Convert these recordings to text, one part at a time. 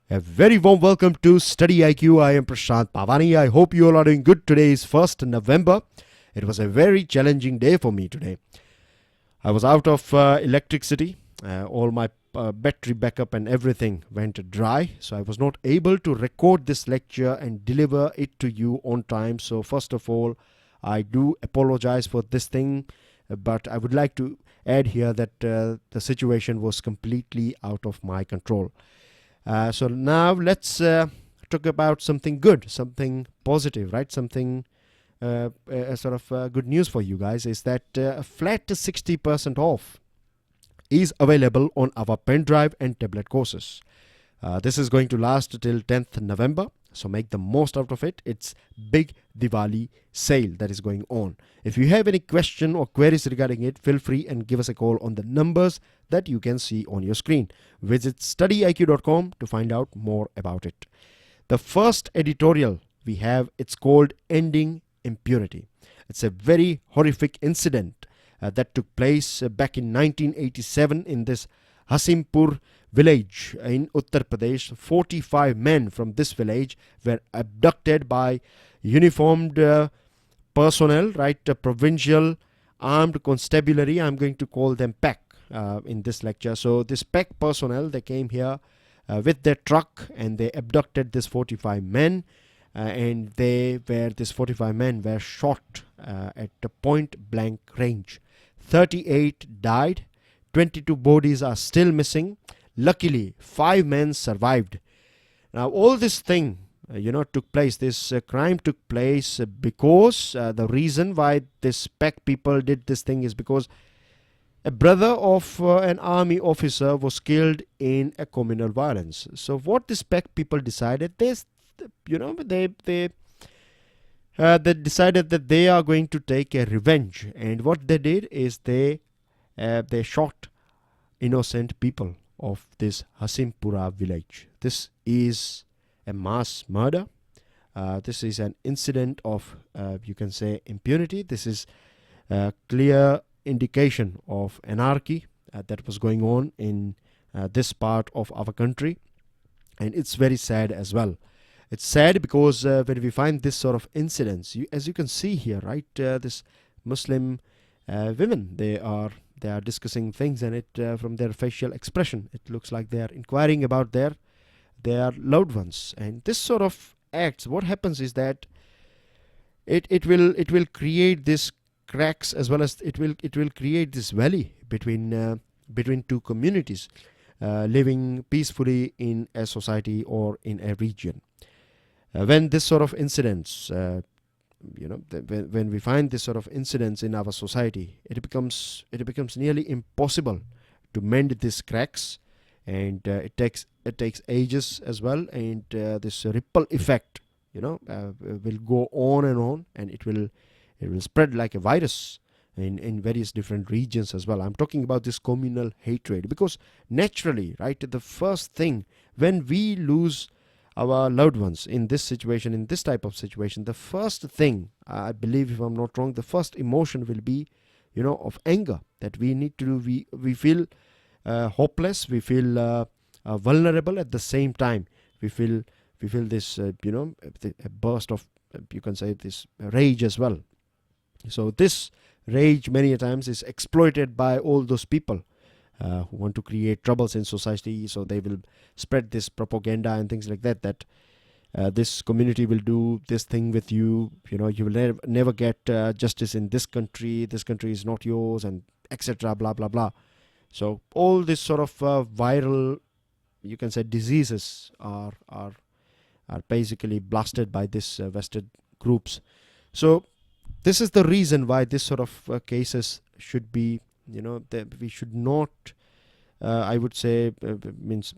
A very warm welcome to Study IQ. I am Prashant Pavani. I hope you all are doing good. Today is 1st November. It was a very challenging day for me today. I was out of electricity. All my battery backup and everything went dry. So I was not able to record this lecture and deliver it to you on time. So, first of all, I do apologize for this thing. But I would like to add here that the situation was completely out of my control. So now let's talk about something good, something positive, right? Something sort of good news for you guys is that a flat 60% off is available on our pen drive and tablet courses. This is going to last till 10th November. So make the most out of it. It's big Diwali sale that is going on. If you have any question or queries regarding it, feel free and give us a call on the numbers that you can see on your screen. Visit studyiq.com to find out more about it. The first editorial we have, it's called Ending Impunity. It's a very horrific incident that took place back in 1987 in this Hasimpur village in Uttar Pradesh. 45 men from this village were abducted by uniformed personnel, right? Provincial armed constabulary. I'm going to call them PAC in this lecture. So this PAC personnel, they came here with their truck and they abducted these 45 men. And these 45 men were shot at a point blank range. 38 died. 22 bodies are still missing. Luckily, 5 men survived. Now, all this thing, took place. This crime took place because the reason why this PAC people did this thing is because a brother of an army officer was killed in a communal violence. So, what this PAC people decided, they decided that they are going to take a revenge, and what they did is they shot innocent people of this Hasimpura village. This is a mass murder. This is an incident of, you can say, impunity. This is a clear indication of anarchy that was going on in this part of our country. And it's very sad as well. It's sad because when we find this sort of incidents, as you can see here, right, this Muslim women, they are discussing things, and it from their facial expression, it looks like they are inquiring about their loved ones. And this sort of acts, what happens is that it will create this cracks, as well as it will create this valley between two communities living peacefully in a society or in a region. When this sort of incidents when we find this sort of incidents in our society, it becomes nearly impossible to mend these cracks, and it takes ages as well, and this ripple effect will go on, and it will spread like a virus in various different regions as well. I'm talking about this communal hatred, because naturally, right, the first thing when we lose our loved ones in this situation, in this type of situation, the first thing, I believe, if I'm not wrong, the first emotion will be of anger, that we need to do. We feel hopeless, we feel vulnerable. At the same time, we feel this a burst of, you can say, this rage as well. So this rage many a times is exploited by all those people who want to create troubles in society. So they will spread this propaganda and things like that, that this community will do this thing with you. You will never get justice in this country. This country is not yours, and etc. Blah blah blah. So all this sort of viral, you can say, diseases are basically blasted by this vested groups. So this is the reason why this sort of cases should be, that we should not, I would say, means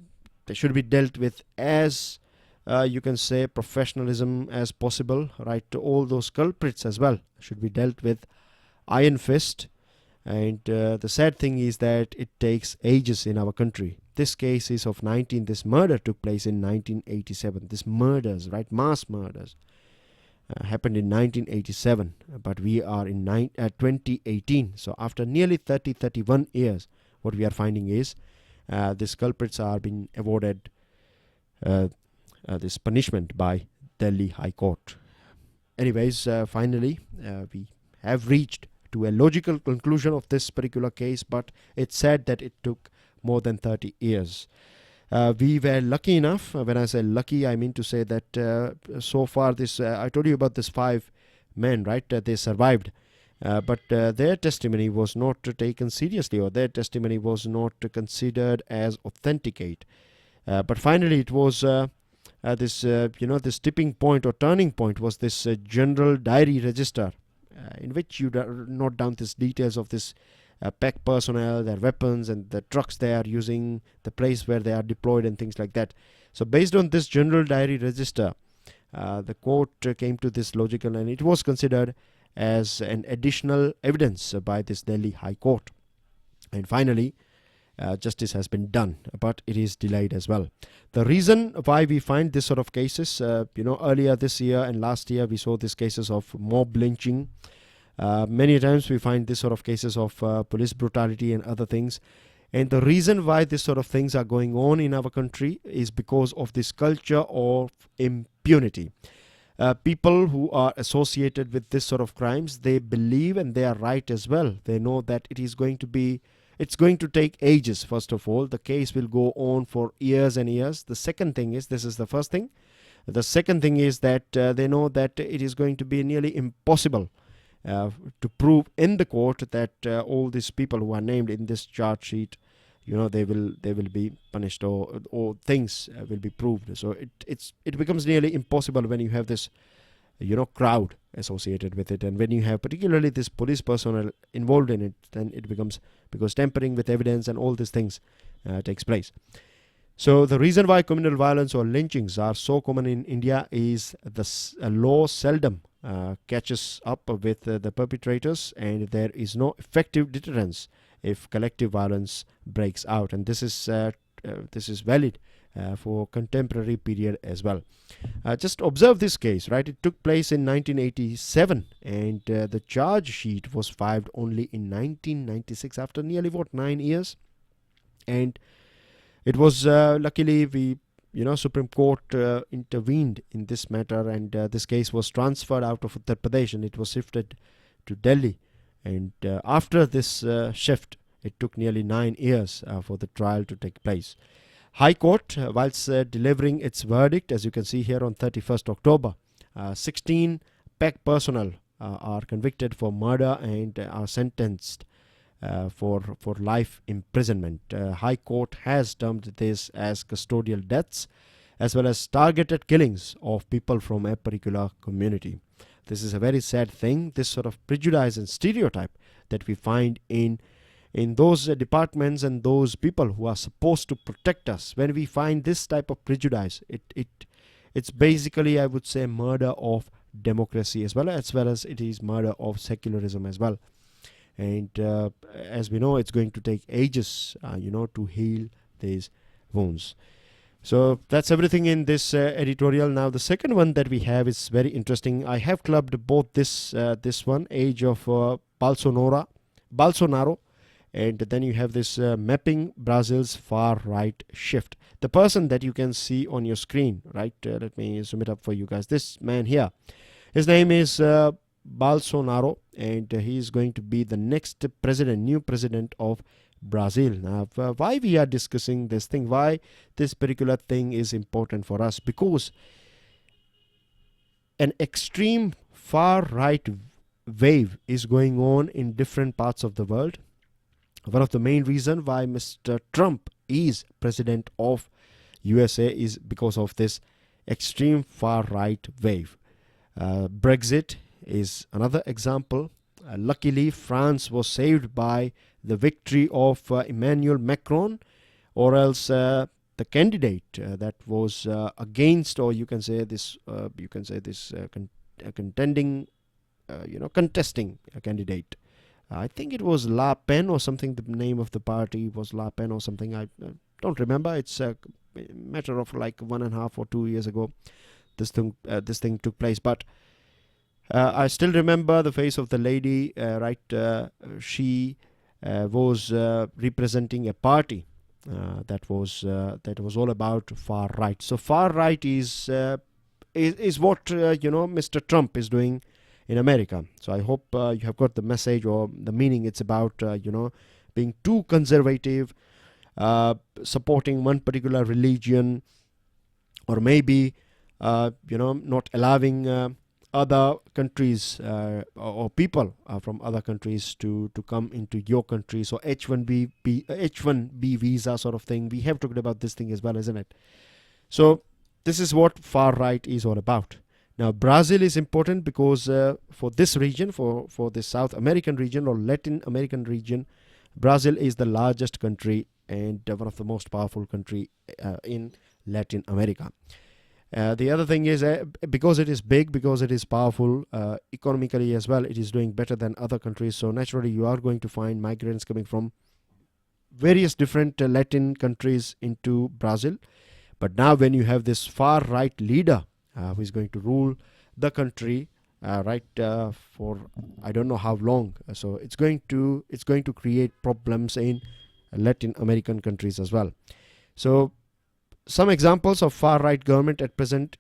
they should be dealt with as, you can say, professionalism as possible, right? All those culprits as well should be dealt with iron fist. And the sad thing is that it takes ages in our country. This case is of this murder took place in 1987. This murders, right, mass murders, happened in 1987, but we are in 2018. So after nearly 31 years, what we are finding is these culprits are being awarded uh, this punishment by Delhi High Court. Anyways, finally, we have reached to a logical conclusion of this particular case, but it's sad that it took more than 30 years. We were lucky enough. When I say lucky, I mean to say that so far, I told you about this 5 men, right? They survived. But their testimony was not taken seriously, or their testimony was not considered as authenticate. But finally, it was this tipping point or turning point was this general diary register, in which you note down these details of this PEC personnel, their weapons, and the trucks they are using, the place where they are deployed, and things like that. So, based on this general diary register, the court came to this logical, and it was considered as an additional evidence by this Delhi High Court. And finally, justice has been done, but it is delayed as well. The reason why we find this sort of cases, earlier this year and last year, we saw these cases of mob lynching. Many times we find this sort of cases of police brutality and other things. And the reason why this sort of things are going on in our country is because of this culture of impunity. People who are associated with this sort of crimes, they believe, and they are right as well. They know that it's going to take ages. First of all, the case will go on for years and years. The second thing is, this is the first thing. The second thing is that they know that it is going to be nearly impossible to prove in the court that all these people who are named in this charge sheet, they will be punished, or things will be proved. So it becomes nearly impossible when you have this crowd associated with it, and when you have particularly this police personnel involved in it, then it becomes, because tampering with evidence and all these things takes place. So the reason why communal violence or lynchings are so common in India is the law seldom catches up with the perpetrators, and there is no effective deterrence if collective violence breaks out. And this is valid for contemporary period as well. Just observe this case, right? It took place in 1987, and the charge sheet was filed only in 1996, after nearly 9 years. And it was luckily Supreme Court intervened in this matter, and this case was transferred out of Uttar Pradesh, and it was shifted to Delhi. And after this shift, it took nearly 9 years for the trial to take place. High Court, whilst delivering its verdict, as you can see here on 31st October, 16 PEC personnel are convicted for murder and are sentenced for life imprisonment. High Court has termed this as custodial deaths, as well as targeted killings of people from a particular community. This is a very sad thing, this sort of prejudice and stereotype that we find in those departments and those people who are supposed to protect us. When we find this type of prejudice, it's basically, I would say, murder of democracy, as well as it is murder of secularism as well. And as we know, it's going to take ages to heal these wounds. So that's everything in this editorial. Now the second one that we have is very interesting. I have clubbed both this one, Age of Bolsonaro, and then you have this Mapping Brazil's Far Right Shift. The person that you can see on your screen, right? Let me zoom it up for you guys. This man here, his name is Bolsonaro, and he is going to be the next new president of Brazil. Now, why we are discussing this thing, why this particular thing is important for us? Because an extreme far right wave is going on in different parts of the world. One of the main reasons why Mr. Trump is president of USA is because of this extreme far right wave. Brexit is another example. Luckily, France was saved by the victory of Emmanuel Macron, or else the candidate that was against, or contesting a candidate. I think it was Le Pen or something. The name of the party was Le Pen or something. I don't remember. It's a matter of like 1.5 or 2 years ago. This thing took place, but I still remember the face of the lady. She was representing a party That was all about far right. So far right is what Mr. Trump is doing in America. So I hope you have got the message or the meaning. It's about being too conservative, supporting one particular religion, or maybe not allowing other countries or people from other countries to come into your country. So H1B visa sort of thing. We have talked about this thing as well, isn't it? So this is what far right is all about. Now Brazil is important because for this region, for the South American region or Latin American region, Brazil is the largest country and one of the most powerful country in Latin America. The other thing is because it is big, because it is powerful economically as well, it is doing better than other countries. So naturally, you are going to find migrants coming from various different Latin countries into Brazil. But now, when you have this far right leader who is going to rule the country, for I don't know how long, so it's going to create problems in Latin American countries as well. So some examples of far right government at present: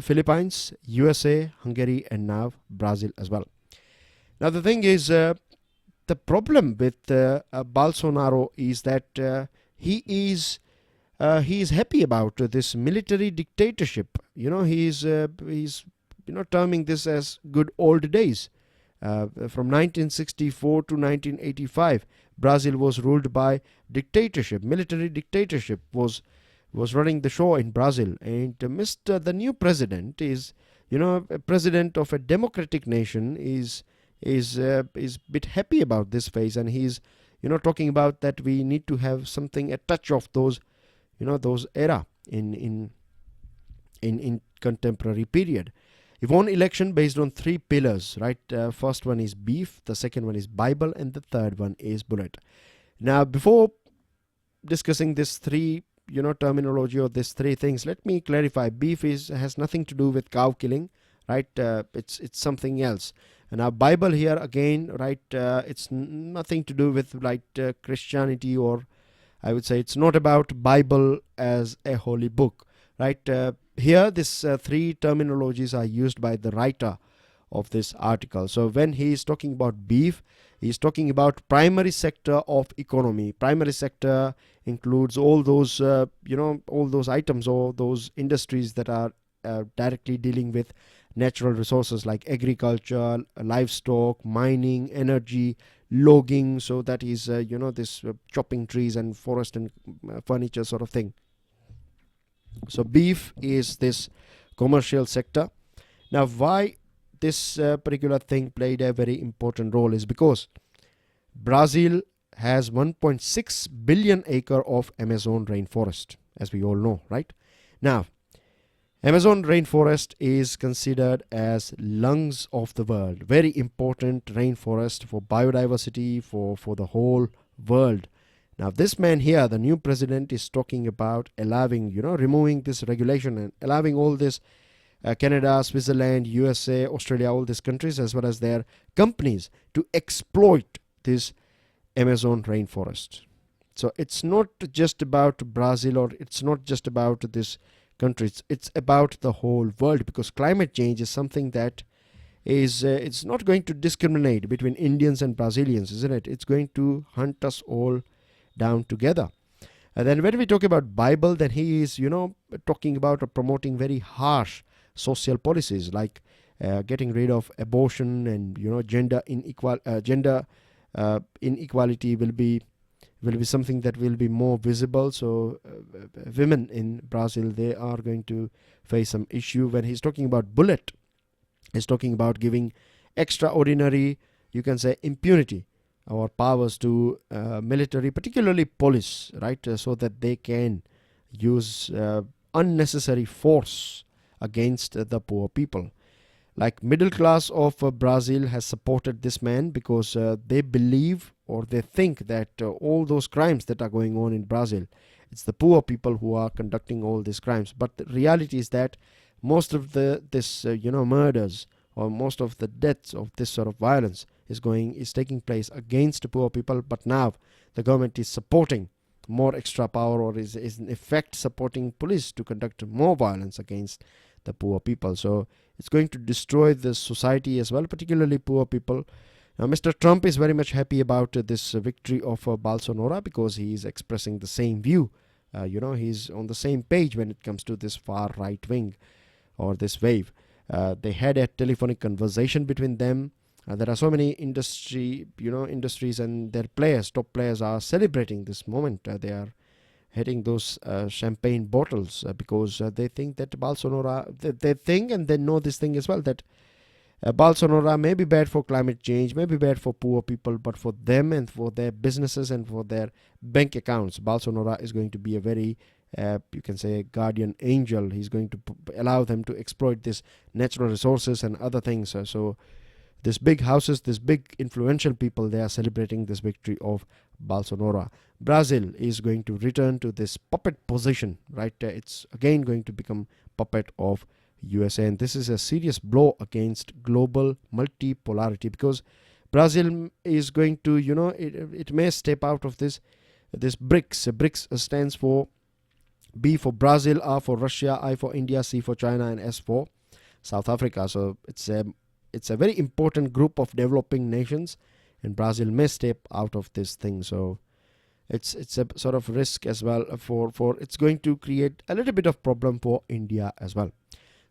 Philippines, USA, Hungary, and now Brazil as well. Now the thing is, the problem with Bolsonaro is that he is happy about this military dictatorship. He's terming this as good old days. From 1964 to 1985, Brazil was ruled by dictatorship. Military dictatorship was running the show in Brazil, and the new president is, a president of a democratic nation, is a bit happy about this phase, and he's talking about that we need to have something, a touch of those era in contemporary period. He won election based on three pillars, right? First one is beef, the second one is Bible, and the third one is bullet. Now, before discussing this three terminology or these three things, let me clarify. Beef has nothing to do with cow killing, right? It's something else. And our Bible here again, right? It's nothing to do with Christianity, or I would say it's not about Bible as a holy book, right? Here, this three terminologies are used by the writer of this article. So when he is talking about beef, he is talking about primary sector of economy. Primary sector includes all those all those items or those industries that are directly dealing with natural resources like agriculture, livestock, mining, energy, logging. So that is this chopping trees and forest and furniture sort of thing. So beef is this commercial sector. Now why this particular thing played a very important role is because Brazil has 1.6 billion acre of Amazon rainforest, as we all know, right? Now, Amazon rainforest is considered as lungs of the world. Very important rainforest for biodiversity, for the whole world. Now, this man here, the new president, is talking about allowing, removing this regulation and allowing all this Canada, Switzerland, USA, Australia, all these countries as well as their companies to exploit this Amazon rainforest. So it's not just about Brazil, or it's not just about this country. It's about the whole world, because climate change is something that is it's not going to discriminate between Indians and Brazilians, isn't it? It's going to hunt us all down together. And then when we talk about Bible, then he is talking about or promoting very harsh social policies like getting rid of abortion, and gender inequality will be something that will be more visible. So women in Brazil, they are going to face some issue. When he's talking about bullet, he's talking about giving extraordinary, you can say, impunity or powers to military, particularly police, right? So that they can use unnecessary force against the poor people. Like middle class of Brazil has supported this man because they believe or they think that all those crimes that are going on in Brazil, it's the poor people who are conducting all these crimes. But the reality is that most of this murders or most of the deaths of this sort of violence is taking place against poor people. But now the government is supporting more extra power, or is in effect supporting police to conduct more violence against the poor people. So it's going to destroy the society as well, particularly poor people. Now, Mr. Trump is very much happy about this victory of Bolsonaro, because he is expressing the same view. He's on the same page when it comes to this far right wing, or this wave. They had a telephonic conversation between them. There are so many industries and their players, top players, are celebrating this moment. They are hitting those champagne bottles, because they think that Bolsonaro, they think and they know this thing as well, that Bolsonaro may be bad for climate change, may be bad for poor people, but for them and for their businesses and for their bank accounts, Bolsonaro is going to be a very, you can say, guardian angel. He's going to allow them to exploit this natural resources and other things. So these big houses, these big influential people, they are celebrating this victory of Bolsonaro. Brazil is going to return to this puppet position, right? It's again going to become puppet of USA, and this is a serious blow against global multipolarity, because Brazil is going to, it may step out of this BRICS. BRICS stands for B for Brazil, R for Russia, I for India, C for China, and S for South Africa. So it's a very important group of developing nations, and Brazil may step out of this thing. So it's a sort of risk as well for it's going to create a little bit of problem for India as well.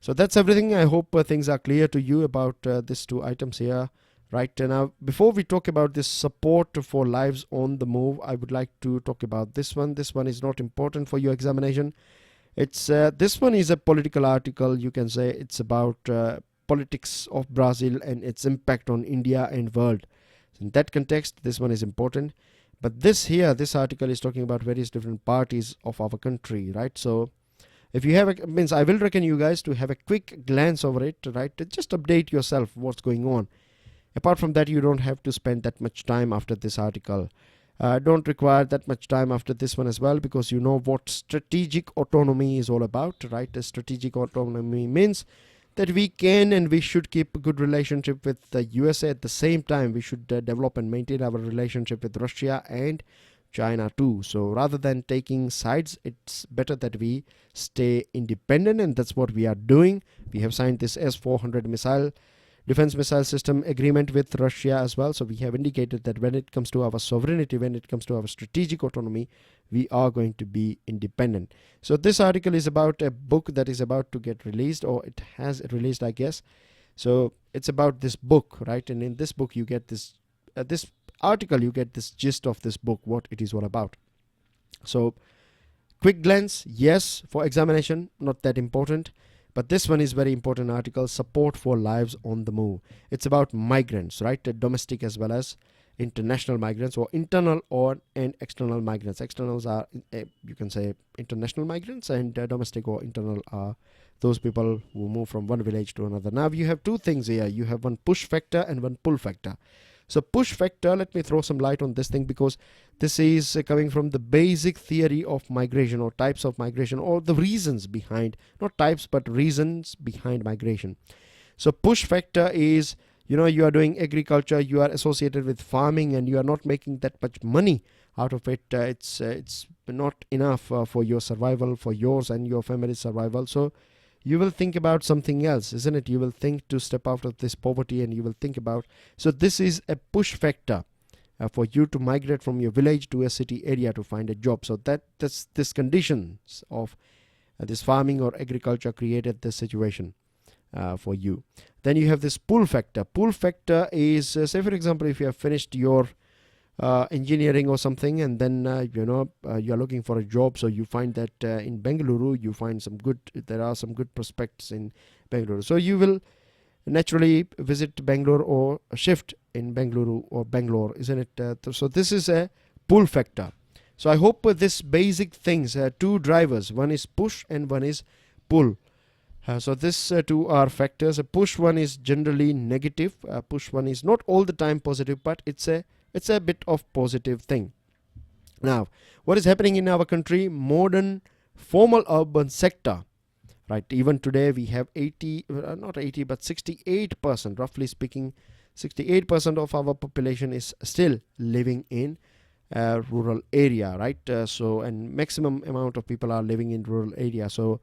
So that's everything. I hope things are clear to you about these two items here. Right now, before we talk about this support for lives on the move, I would like to talk about this one. This one is not important for your examination. It's this one is a political article. You can say it's about politics of Brazil and its impact on India and world. In that context, this one is important. But this article is talking about various different parties of our country, right? So if you have I will recommend you guys to have a quick glance over it, right? Just update yourself what's going on. Apart from that, you don't have to spend that much time after this article. Don't require that much time after this one as well, because you know what strategic autonomy is all about, right? Strategic autonomy means that we can and we should keep a good relationship with the USA. At the same time, we should develop and maintain our relationship with Russia and China too. So rather than taking sides, it's better that we stay independent, and that's what we are doing. We have signed this S-400 defense missile system agreement with Russia as well. So we have indicated that when it comes to our sovereignty, when it comes to our strategic autonomy, we are going to be independent. So this article is about a book that is about to get released, or it has released, I guess. So it's about this book, right? And in this book, you get this article, you get this gist of this book, what it is all about. So quick glance, yes, for examination, not that important. But this one is very important article, support for lives on the move. It's about migrants, right? Domestic as well as international migrants, or internal and external migrants. Externals are, you can say, international migrants, and domestic or internal are those people who move from one village to another. Now you have two things here. You have one push factor and one pull factor. So push factor, let me throw some light on this thing, because this is coming from the basic theory of migration, or types of migration, or the reasons behind, not types, but reasons behind migration. So push factor is, you are doing agriculture, you are associated with farming, and you are not making that much money out of it. It's not enough for your survival, for yours and your family's survival. So you will think about something else, isn't it? You will think to step out of this poverty, and you will think about, so this is a push factor for you to migrate from your village to a city area to find a job. So that's this conditions of this farming or agriculture created this situation for you. Then you have this pull factor. Pull factor is, say for example, if you have finished your engineering or something, and then you're looking for a job, so you find that in Bengaluru you find there are some good prospects in Bengaluru, so you will naturally visit Bangalore or shift in Bengaluru or Bangalore, isn't it? So this is a pull factor. So I hope this basic things, two drivers, one is push and one is pull. So this two are factors. A push one is generally negative. Push one is not all the time positive, but it's a bit of positive thing. Now, what is happening in our country? Modern formal urban sector, right? Even today we have 68%, roughly speaking, 68% of our population is still living in rural area, right? So and maximum amount of people are living in rural area. So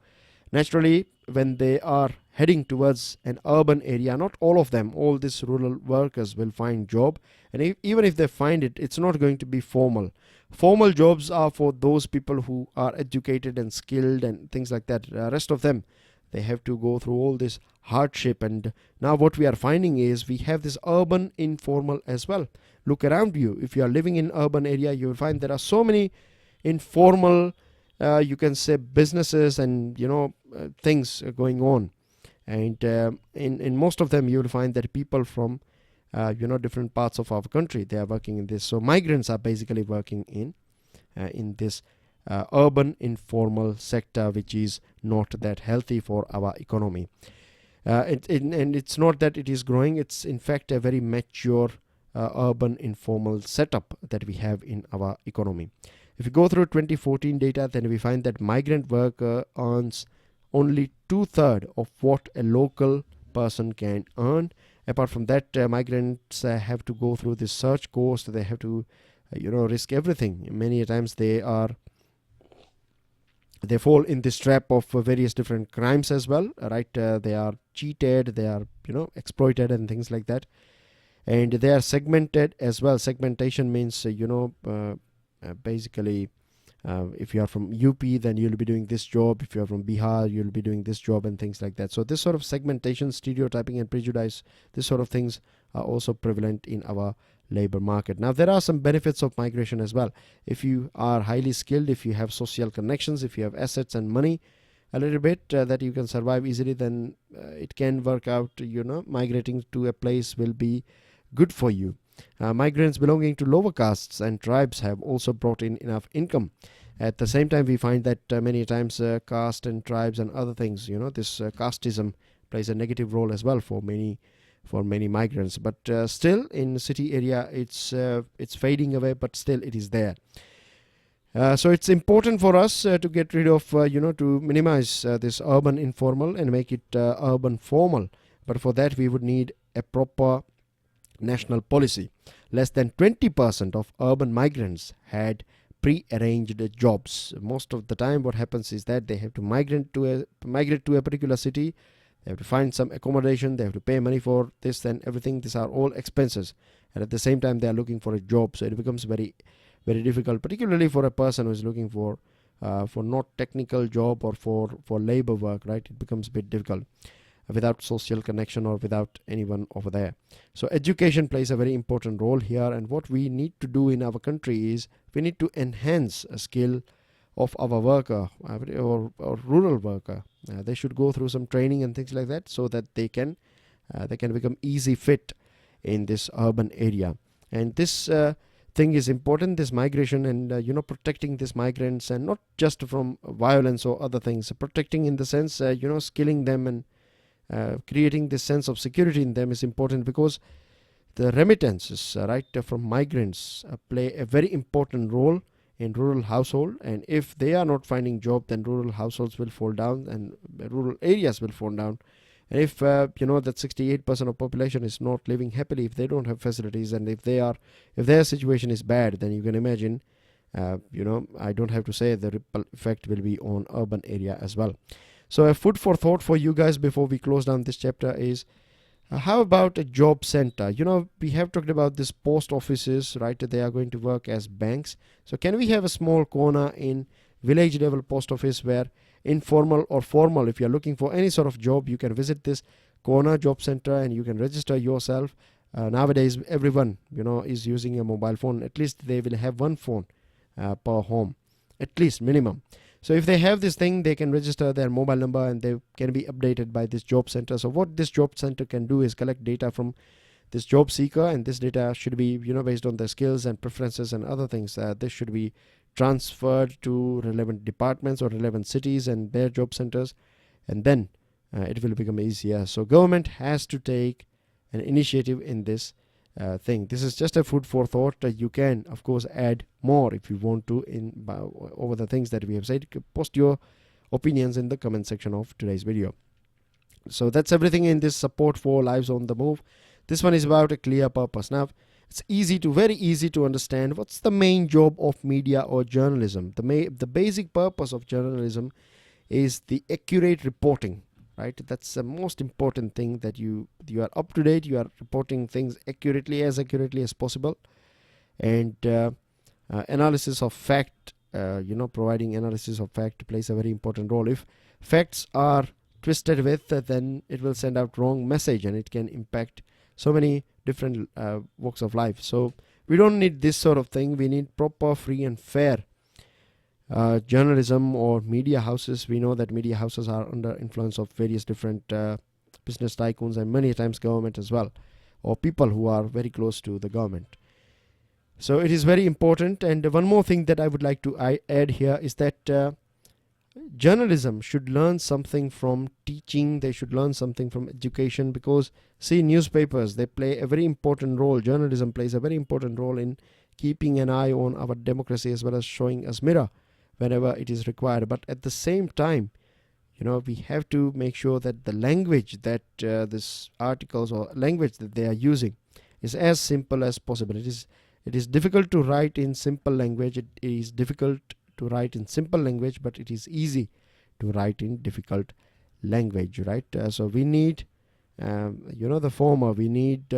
naturally, when they are heading towards an urban area, not all of them, all these rural workers will find job, and even if they find it, it's not going to be formal. Formal jobs are for those people who are educated and skilled and things like that. Rest of them, they have to go through all this hardship. And now what we are finding is we have this urban informal as well. Look around you. If you are living in urban area, you will find there are so many informal, you can say, businesses and things going on. And in most of them, you will find that people from different parts of our country, they are working in this. So migrants are basically working in this urban informal sector, which is not that healthy for our economy. And it's not that it is growing, it's in fact a very mature urban informal setup that we have in our economy. If you go through 2014 data, then we find that migrant worker earns only 2/3 of what a local person can earn. Apart from that, migrants have to go through this search cost. They have to risk everything. Many times they fall in this trap of various different crimes as well, right? They are cheated, they are exploited and things like that, and they are segmented as well. Segmentation means basically if you are from UP, then you'll be doing this job. If you are from Bihar, you'll be doing this job and things like that. So this sort of segmentation, stereotyping and prejudice, this sort of things are also prevalent in our labor market. Now there are some benefits of migration as well. If you are highly skilled, if you have social connections, if you have assets and money a little bit that you can survive easily, then it can work out. Migrating to a place will be good for you. Migrants belonging to lower castes and tribes have also brought in enough income. At the same time, we find that many times caste and tribes and other things, this casteism plays a negative role as well for many migrants. But still, in city area, it's fading away, but still it is there. So it's important for us to get rid of, to minimize this urban informal and make it urban formal. But for that, we would need a proper national policy. Less than 20% of urban migrants had pre-arranged jobs. Most of the time what happens is that they have to migrate to a particular city. They have to find some accommodation, they have to pay money for this and everything. These are all expenses, and at the same time they are looking for a job. So it becomes very, very difficult, particularly for a person who is looking for not technical job or for labor work, right? It becomes a bit difficult without social connection or without anyone over there. So education plays a very important role here, and what we need to do in our country is we need to enhance a skill of our worker or rural worker. They should go through some training and things like that, so that they can become easy fit in this urban area. And this thing is important, this migration, and protecting these migrants, and not just from violence or other things. Protecting in the sense skilling them and creating this sense of security in them is important, because the remittances from migrants play a very important role in rural household. And if they are not finding job, then rural households will fall down and rural areas will fall down. And if that 68% of population is not living happily, if they don't have facilities, and if their situation is bad, then you can imagine I don't have to say the ripple effect will be on urban area as well. So a food for thought for you guys before we close down this chapter is, how about a job center? We have talked about this post offices, right? They are going to work as banks. So can we have a small corner in village level post office where informal or formal, if you're looking for any sort of job, you can visit this corner job center and you can register yourself. Nowadays, everyone, is using a mobile phone. At least they will have one phone per home, at least minimum. So if they have this thing, they can register their mobile number and they can be updated by this job center. So what this job center can do is collect data from this job seeker, and this data should be based on their skills and preferences and other things. This should be transferred to relevant departments or relevant cities and their job centers, and then it will become easier. So government has to take an initiative in this thing. This is just a food for thought. You can of course add more if you want to over the things that we have said. Post your opinions in the comment section of today's video. So that's everything in this support for Lives on the Move. This one is about a clear purpose. Now it's very easy to understand what's the main job of media or journalism. The basic purpose of journalism is the accurate reporting, right? That's the most important thing, that you are up to date, you are reporting things accurately as possible. And analysis of fact, providing analysis of fact plays a very important role. If facts are twisted with, then it will send out wrong message, and it can impact so many different walks of life. So we don't need this sort of thing. We need proper, free and fair journalism or media houses. We know that media houses are under influence of various different business tycoons, and many times government as well, or people who are very close to the government. So it is very important. And one more thing that I would like to add here is that journalism should learn something from teaching. They should learn something from education, because see, newspapers, they play a very important role. Journalism plays a very important role in keeping an eye on our democracy, as well as showing us mirror whenever it is required. But at the same time, we have to make sure that the language that this articles or language that they are using is as simple as possible. It is difficult to write in simple language. It is difficult to write in simple language, but it is easy to write in difficult language, right? So we need, the former. We need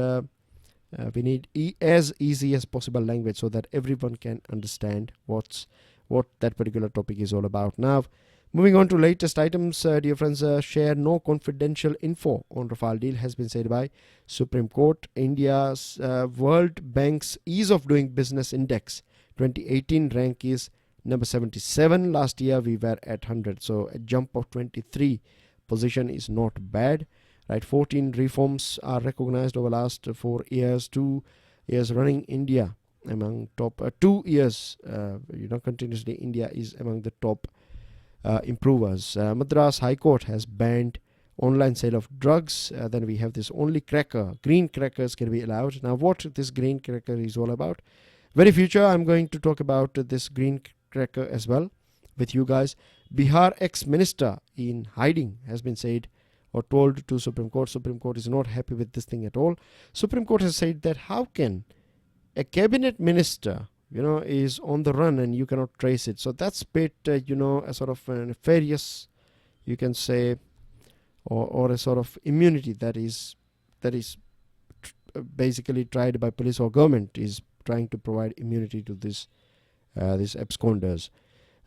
as easy as possible language, so that everyone can understand what that particular topic is all about. Now, moving on to latest items, dear friends, share no confidential info on Rafale deal has been said by Supreme Court. India's World Bank's Ease of Doing Business Index 2018 rank is number 77. Last year we were at 100, so a jump of 23 position is not bad, right? 14 reforms are recognized over last 4 years. 2 years running, India among top 2 years continuously, India is among the top improvers. Madras High Court has banned online sale of drugs. Then we have this only green crackers can be allowed. Now, what this green cracker is all about, very future I'm going to talk about this green cracker as well with you guys. Bihar ex-minister in hiding has been said or told to Supreme Court. Supreme Court is not happy with this thing at all. Supreme Court has said that how can a cabinet minister is on the run and you cannot trace it. So that's a bit a sort of nefarious, you can say, or a sort of immunity that is basically tried by police, or government is trying to provide immunity to these absconders.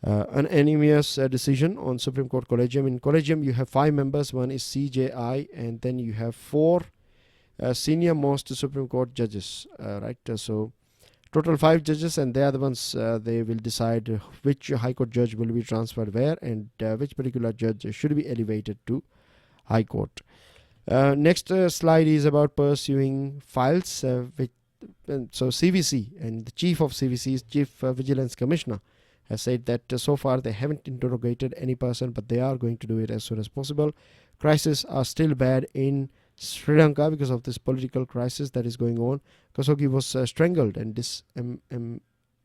An unanimous decision on Supreme Court Collegium. In Collegium you have 5 members. One is CJI, and then you have 4 senior most Supreme Court judges, right? So total 5 judges, and they are the ones they will decide which High Court judge will be transferred where, and which particular judge should be elevated to High Court. Next slide is about pursuing files. So CVC and the chief of CVC's Chief Vigilance Commissioner has said that so far they haven't interrogated any person, but they are going to do it as soon as possible. Crises are still bad in Sri Lanka because of this political crisis that is going on. Khashoggi was strangled and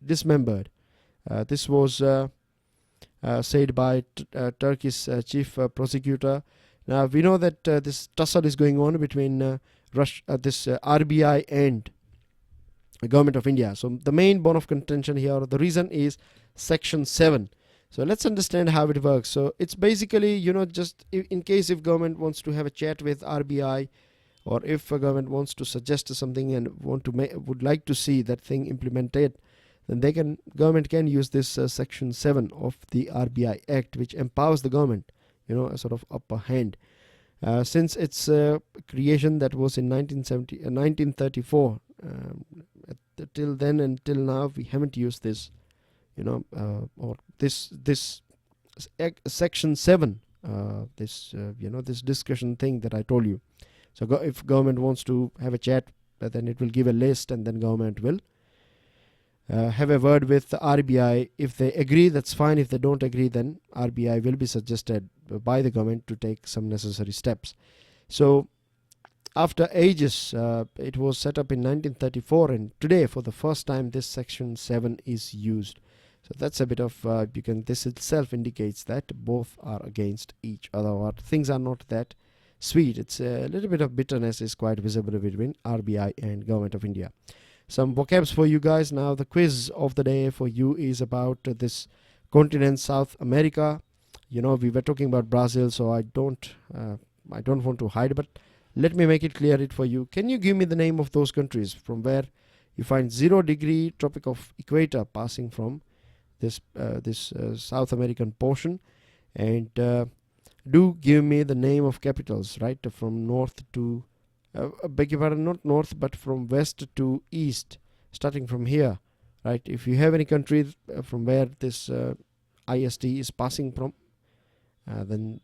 dismembered. This was said by Turkish chief prosecutor. Now we know that this tussle is going on between this RBI and the government of India. So the main bone of contention here, or the reason, is Section 7. So let's understand how it works. So it's basically, just in case if government wants to have a chat with RBI, or if a government wants to suggest something and would like to see that thing implemented, then government can use this Section 7 of the RBI Act, which empowers the government, a sort of upper hand. Since its creation, that was in 1934, till then and till now, we haven't used this, or this Section 7, this discussion thing that I told you. So if government wants to have a chat, then it will give a list, and then government will have a word with the RBI. If they agree, that's fine. If they don't agree, then RBI will be suggested by the government to take some necessary steps. So after ages, it was set up in 1934, and today for the first time this Section 7 is used. So that's a bit of this itself indicates that both are against each other, or things are not that sweet. It's a little bit of bitterness is quite visible between RBI and government of India. some vocabs for you guys. Now the quiz of the day for you is about this continent, South America. You know, we were talking about Brazil, so I don't want to hide, but let me make it clear it for you. Can you give me the name of those countries from where you find 0 degree tropic of equator passing from this South American portion? And do give me the name of capitals, right, from north to beg your pardon, not north, but from west to east, starting from here, right? If you have any country from where this IST is passing from, then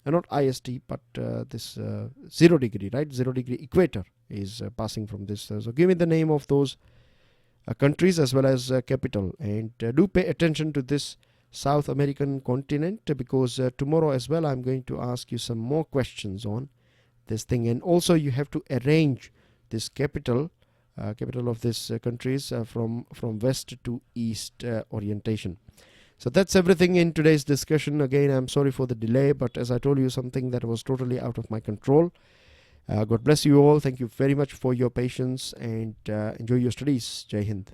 not IST, but this 0 degree, right? 0 degree equator is passing from this. So give me the name of those countries as well as capital, and do pay attention to this South American continent, because tomorrow as well I'm going to ask you some more questions on this thing, and also you have to arrange this capital of this countries from west to east orientation. So that's everything in today's discussion. Again, I'm sorry for the delay, but as I told you, something that was totally out of my control. God bless you all. Thank you very much for your patience, and enjoy your studies. Jai Hind.